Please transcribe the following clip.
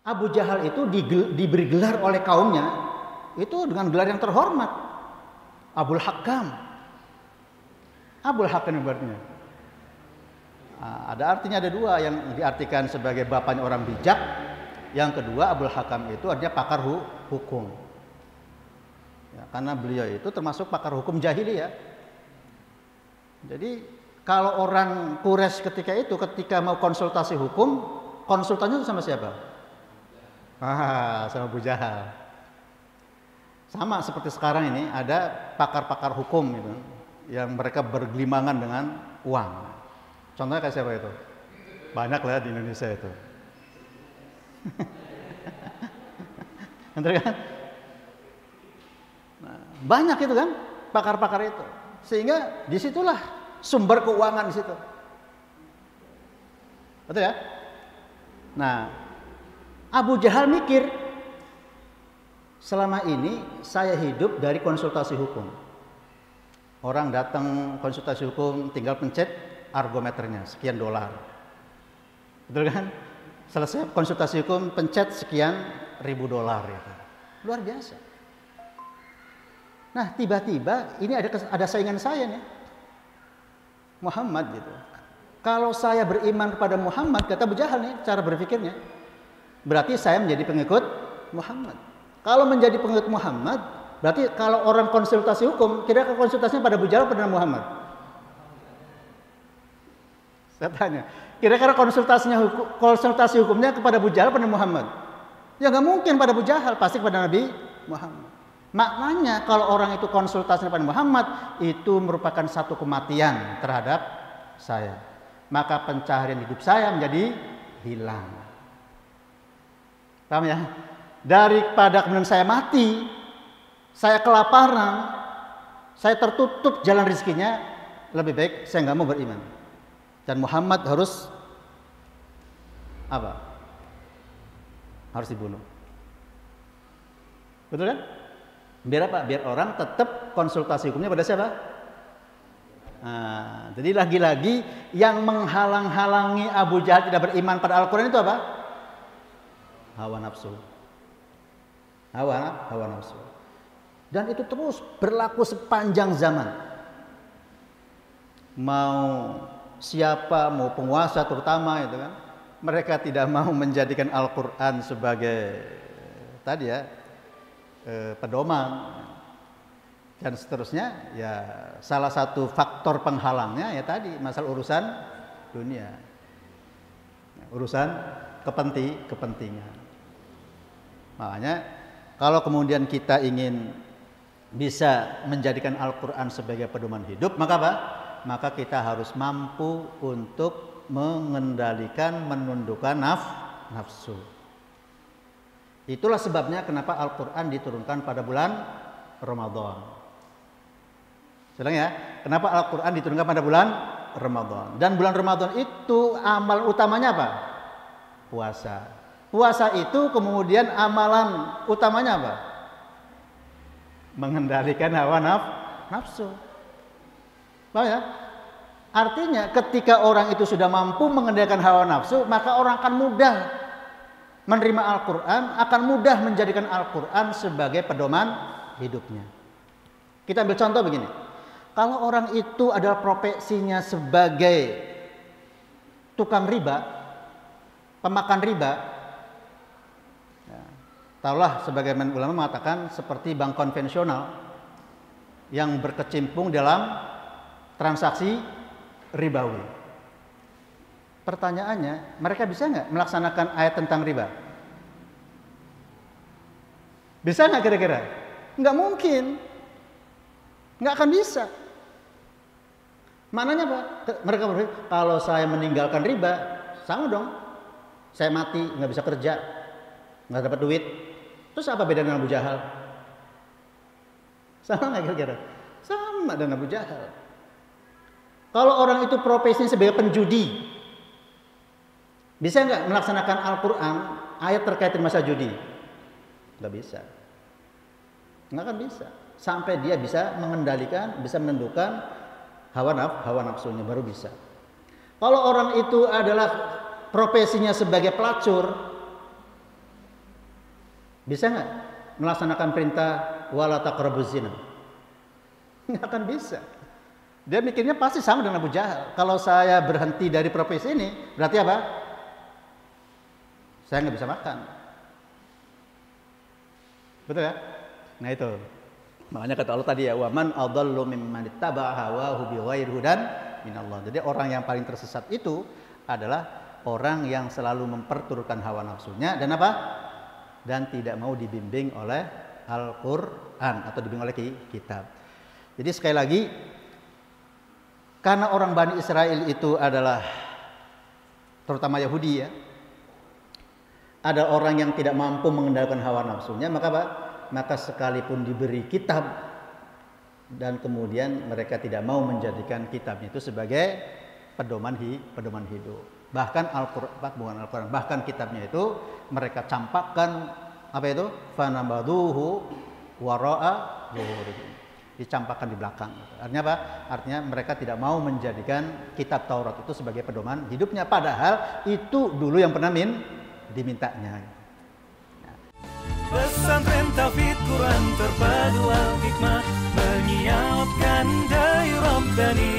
Abu Jahal itu diberi gelar oleh kaumnya itu dengan gelar yang terhormat, Abul Hakam. Abul Hakam ibaratnya. Nah, ada artinya, ada dua, yang diartikan sebagai bapaknya orang bijak, yang kedua Abul Hakam itu artinya pakar hukum. Ya, karena beliau itu termasuk pakar hukum jahiliyah. Jadi kalau orang Quraisy ketika mau konsultasi hukum, konsultannya itu sama siapa? Sama Abu Jahal. Sama seperti sekarang ini ada pakar-pakar hukum gitu, yang mereka bergelimangan dengan uang. Contohnya kayak siapa itu? Banyak lah di Indonesia itu. Nah, banyak itu kan pakar-pakar itu. Sehingga disitulah sumber keuangan di situ. Betul ya? Nah, Abu Jahal mikir, selama ini saya hidup dari konsultasi hukum. Orang datang konsultasi hukum tinggal pencet argometernya sekian dolar. Betul kan? Selesai konsultasi hukum pencet sekian ribu dolar gitu. Luar biasa. Nah, tiba-tiba ini ada saingan saya nih. Muhammad gitu. Kalau saya beriman kepada Muhammad, kata Abu Jahal nih cara berpikirnya, berarti saya menjadi pengikut Muhammad. Kalau menjadi pengikut Muhammad, berarti kalau orang konsultasi hukum, kira-kira konsultasinya pada Abu Jahal pada Muhammad? Saya tanya, kira-kira konsultasi hukumnya kepada Abu Jahal pada Muhammad? Ya nggak mungkin pada Abu Jahal, pasti kepada Nabi Muhammad. Maknanya kalau orang itu konsultasi pada Muhammad, itu merupakan satu kematian terhadap saya. Maka pencaharian hidup saya menjadi hilang. Paham ya? Daripada kemudian saya mati, saya kelaparan, saya tertutup jalan rezekinya, lebih baik saya nggak mau beriman. Dan Muhammad harus apa? Harus dibunuh. Betul kan? Biar apa? Biar orang tetap konsultasi hukumnya pada siapa? Nah, jadi lagi-lagi yang menghalang-halangi Abu Jahal tidak beriman pada Al-Quran itu apa? Hawa nafsu. Hawa nafsu. Dan itu terus berlaku sepanjang zaman. Mau siapa, mau penguasa terutama itu kan, mereka tidak mau menjadikan Al-Quran sebagai tadi ya pedoman dan seterusnya. Ya salah satu faktor penghalangnya ya tadi masalah urusan dunia, urusan kepentingan. Makanya kalau kemudian kita ingin bisa menjadikan Al-Quran sebagai pedoman hidup, maka apa? Maka kita harus mampu untuk mengendalikan, menundukkan nafsu. Itulah sebabnya kenapa Al-Quran diturunkan pada bulan Ramadan. Selang ya, kenapa Al-Quran diturunkan pada bulan Ramadan? Dan bulan Ramadan itu amal utamanya apa? Puasa. Puasa itu kemudian amalan utamanya apa? Mengendalikan hawa nafsu. Paham ya? Artinya ketika orang itu sudah mampu mengendalikan hawa nafsu, maka orang akan mudah menerima Al-Quran, akan mudah menjadikan Al-Quran sebagai pedoman hidupnya. Kita ambil contoh begini. Kalau orang itu adalah profesinya sebagai tukang riba, pemakan riba, ya, taruhlah sebagian ulama mengatakan seperti bank konvensional yang berkecimpung dalam transaksi ribawi. Pertanyaannya, mereka bisa nggak melaksanakan ayat tentang riba? Bisa nggak kira-kira? Nggak mungkin, nggak akan bisa. Maknanya apa? Mereka berpikir, kalau saya meninggalkan riba, sama dong. Saya mati, nggak bisa kerja, nggak dapat duit. Terus apa beda dengan Abu Jahal? Sama nggak kira-kira? Sama dengan Abu Jahal. Kalau orang itu profesinya sebagai penjudi, bisa nggak melaksanakan Al-Quran ayat terkait dengan masa judi? Nggak bisa. Nggak akan bisa. Sampai dia bisa mengendalikan, bisa menentukan hawa nafsunya, baru bisa. Kalau orang itu adalah profesinya sebagai pelacur, Bisa nggak melaksanakan perintah wala taqrabuz zina? Nggak akan bisa. Dia mikirnya pasti sama dengan Abu Jahal. Kalau saya berhenti dari profesi ini, berarti apa? Saya nggak bisa makan. Betul ya? Nah itu. Makanya kata Allah tadi ya, wa man adallu mimman ittaba'a hawahu bighairi hudan minallah. Jadi orang yang paling tersesat itu adalah orang yang selalu memperturutkan hawa nafsunya dan apa? Dan tidak mau dibimbing oleh Al-Qur'an atau dibimbing oleh kitab. Jadi sekali lagi, karena orang Bani Israel itu adalah terutama Yahudi ya, ada orang yang tidak mampu mengendalikan hawa nafsunya, maka apa? Maka sekalipun diberi kitab dan kemudian mereka tidak mau menjadikan kitabnya itu sebagai pedoman hidup. Bahkan Al-Qur'an, bahkan kitabnya itu mereka campakkan apa itu? Fanabaduhu wara'a zuhurihim. Dicampakkan di belakang. Artinya apa? Artinya mereka tidak mau menjadikan kitab Taurat itu sebagai pedoman hidupnya, padahal itu dulu yang pernah dimintanya. Pesantren Tauhid Quran terpadu al-hikmah menyiapkan dari Rabbani.